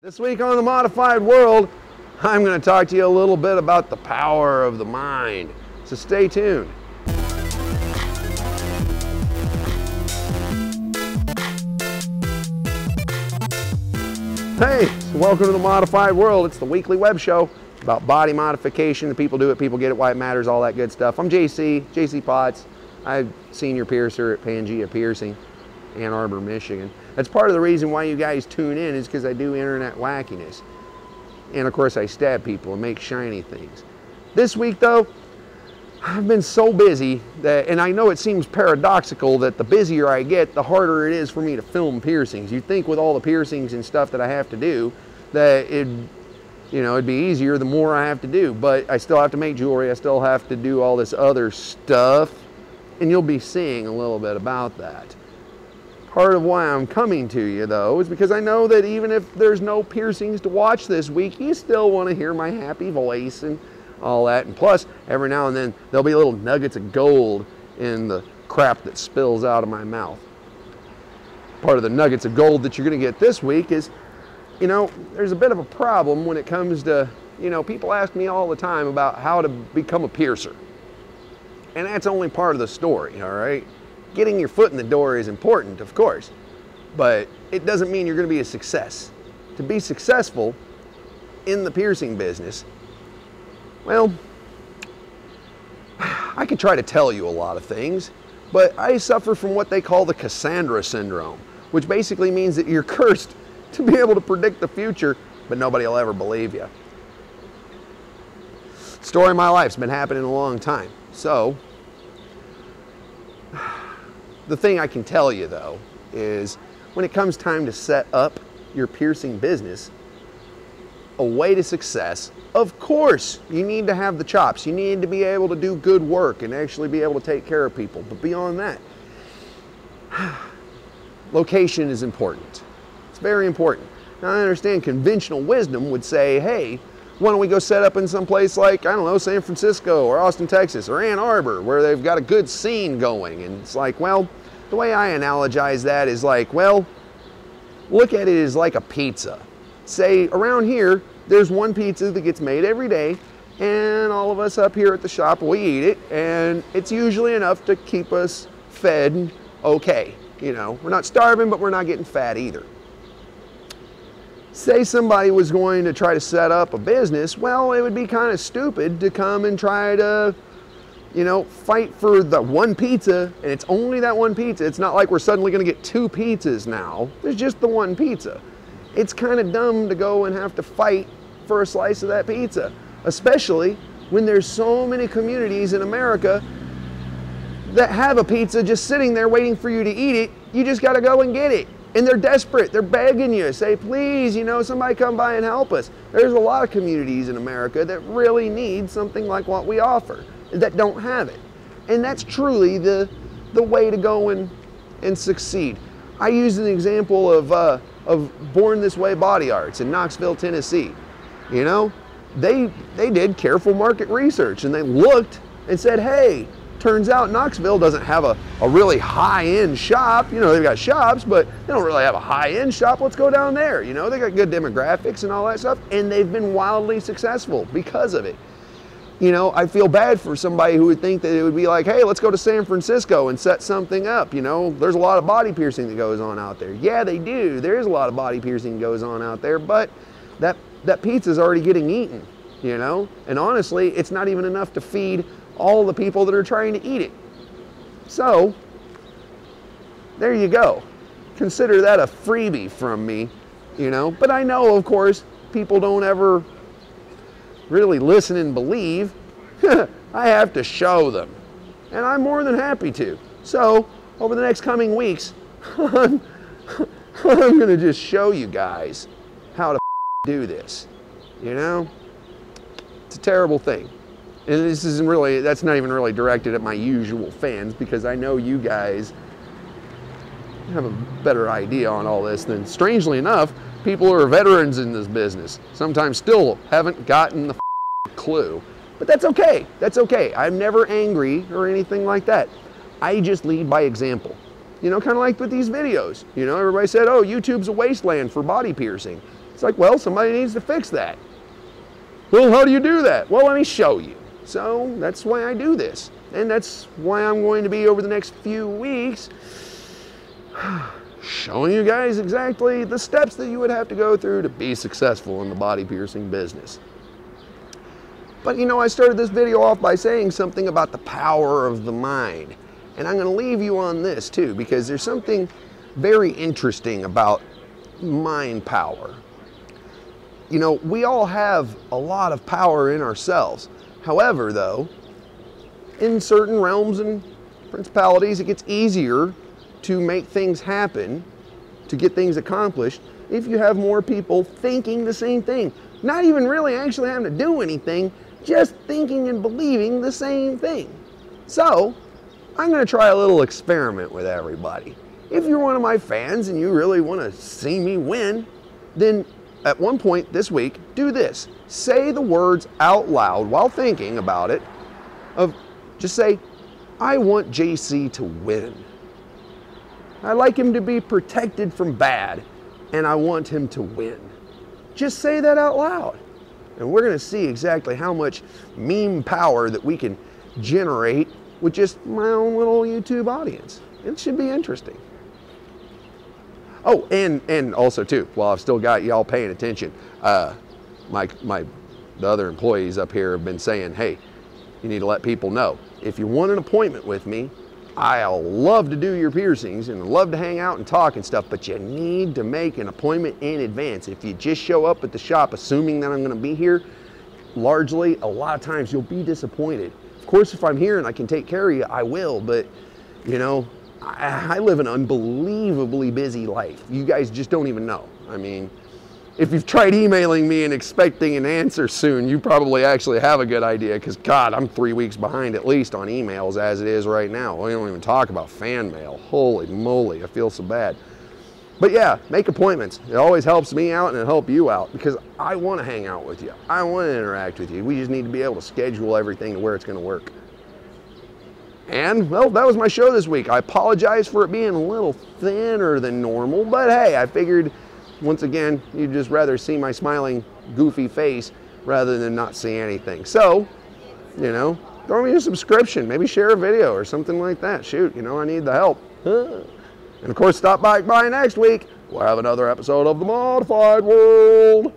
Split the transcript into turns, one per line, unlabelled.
This week on The Modified World, I'm going to talk to you a little bit about the power of the mind. So stay tuned. Hey, welcome to The Modified World. It's the weekly web show about body modification. The people do it, people get it, why it matters, all that good stuff. I'm JC Potts. I'm senior piercer at Pangea Piercing, Ann Arbor, Michigan. That's part of the reason why you guys tune in, is because I do internet wackiness. And of course I stab people and make shiny things. This week though, I've been so busy that, and I know it seems paradoxical that the busier I get, the harder it is for me to film piercings. You'd think with all the piercings and stuff that I have to do, that it'd be easier the more I have to do. But I still have to make jewelry, I still have to do all this other stuff, and you'll be seeing a little bit about that. Part of why I'm coming to you though is because I know that even if there's no piercings to watch this week, you still want to hear my happy voice and all that. And plus, every now and then there'll be little nuggets of gold in the crap that spills out of my mouth. Part of the nuggets of gold that you're going to get this week is, there's a bit of a problem when it comes to, people ask me all the time about how to become a piercer. And that's only part of the story, all right? Getting your foot in the door is important, of course, but it doesn't mean you're going to be a success. To be successful in the piercing business, well, I could try to tell you a lot of things, but I suffer from what they call the Cassandra syndrome, which basically means that you're cursed to be able to predict the future, but nobody will ever believe you. Story of my life's been happening a long time, so the thing I can tell you though is when it comes time to set up your piercing business, a way to success, of course, you need to have the chops. You need to be able to do good work and actually be able to take care of people. But beyond that, location is important. It's very important. Now I understand conventional wisdom would say, hey, why don't we go set up in some place like, I don't know, San Francisco or Austin, Texas or Ann Arbor, where they've got a good scene going. And it's like, well, the way I analogize that is like, well, look at it as like a pizza. Say around here, there's one pizza that gets made every day, and all of us up here at the shop, we eat it, and it's usually enough to keep us fed okay. We're not starving, but we're not getting fat either. Say somebody was going to try to set up a business, well, it would be kind of stupid to come and try to, fight for the one pizza, and it's only that one pizza. It's not like we're suddenly going to get two pizzas now. There's just the one pizza. It's kind of dumb to go and have to fight for a slice of that pizza, especially when there's so many communities in America that have a pizza just sitting there waiting for you to eat it. You just got to go and get it. And they're desperate. They're begging you. Say, please, somebody come by and help us. There's a lot of communities in America that really need something like what we offer, that don't have it. And that's truly the way to go and succeed. I use an example of Born This Way Body Arts in Knoxville, Tennessee. They did careful market research, and they looked and said, hey, turns out Knoxville doesn't have a really high-end shop. They've got shops, but they don't really have a high-end shop. Let's go down there. They got good demographics and all that stuff, and they've been wildly successful because of it. I feel bad for somebody who would think that it would be like, hey, let's go to San Francisco and set something up. There's a lot of body piercing that goes on out there. Yeah, they do. There is a lot of body piercing that goes on out there, but that pizza's already getting eaten, And honestly, it's not even enough to feed all the people that are trying to eat it. So, there you go. Consider that a freebie from me, But I know, of course, people don't ever really listen and believe. I have to show them, and I'm more than happy to. So over the next coming weeks, I'm gonna just show you guys how to do this. It's a terrible thing, and that's not even really directed at my usual fans, because I know you guys have a better idea on all this than, strangely enough, people who are veterans in this business sometimes still haven't gotten the clue. But that's okay. That's okay. I'm never angry or anything like that. I just lead by example. Kind of like with these videos. Everybody said, oh, YouTube's a wasteland for body piercing. It's like, well, somebody needs to fix that. Well, how do you do that? Well, let me show you. So that's why I do this. And that's why I'm going to be, over the next few weeks, showing you guys exactly the steps that you would have to go through to be successful in the body piercing business. But you know, I started this video off by saying something about the power of the mind. And I'm going to leave you on this too, because there's something very interesting about mind power. You know, we all have a lot of power in ourselves. However, though, in certain realms and principalities, it gets easier to make things happen, to get things accomplished, if you have more people thinking the same thing. Not even really actually having to do anything, just thinking and believing the same thing. So, I'm going to try a little experiment with everybody. If you're one of my fans and you really want to see me win, then at one point this week, do this. Say the words out loud while thinking about it. Just say, I want JC to win. I like him to be protected from bad, and I want him to win. Just say that out loud. And we're going to see exactly how much meme power that we can generate with just my own little YouTube audience. It should be interesting. Oh, and also too, while I've still got y'all paying attention, the other employees up here have been saying, hey, you need to let people know, if you want an appointment with me, I'll love to do your piercings and love to hang out and talk and stuff, but you need to make an appointment in advance. If you just show up at the shop assuming that I'm going to be here, largely, a lot of times you'll be disappointed. Of course, if I'm here and I can take care of you, I will, but you know, I live an unbelievably busy life. You guys just don't even know. I mean, if you've tried emailing me and expecting an answer soon, you probably actually have a good idea, because God, I'm 3 weeks behind at least on emails as it is right now. We don't even talk about fan mail. Holy moly, I feel so bad. But yeah, make appointments. It always helps me out and it'll help you out, because I want to hang out with you. I want to interact with you. We just need to be able to schedule everything to where it's going to work. And, well, that was my show this week. I apologize for it being a little thinner than normal, but hey, I figured, once again, you'd just rather see my smiling, goofy face rather than not see anything. So, you know, throw me a subscription, maybe share a video or something like that. Shoot, you know, I need the help. And of course, stop by next week. We'll have another episode of The Modified World.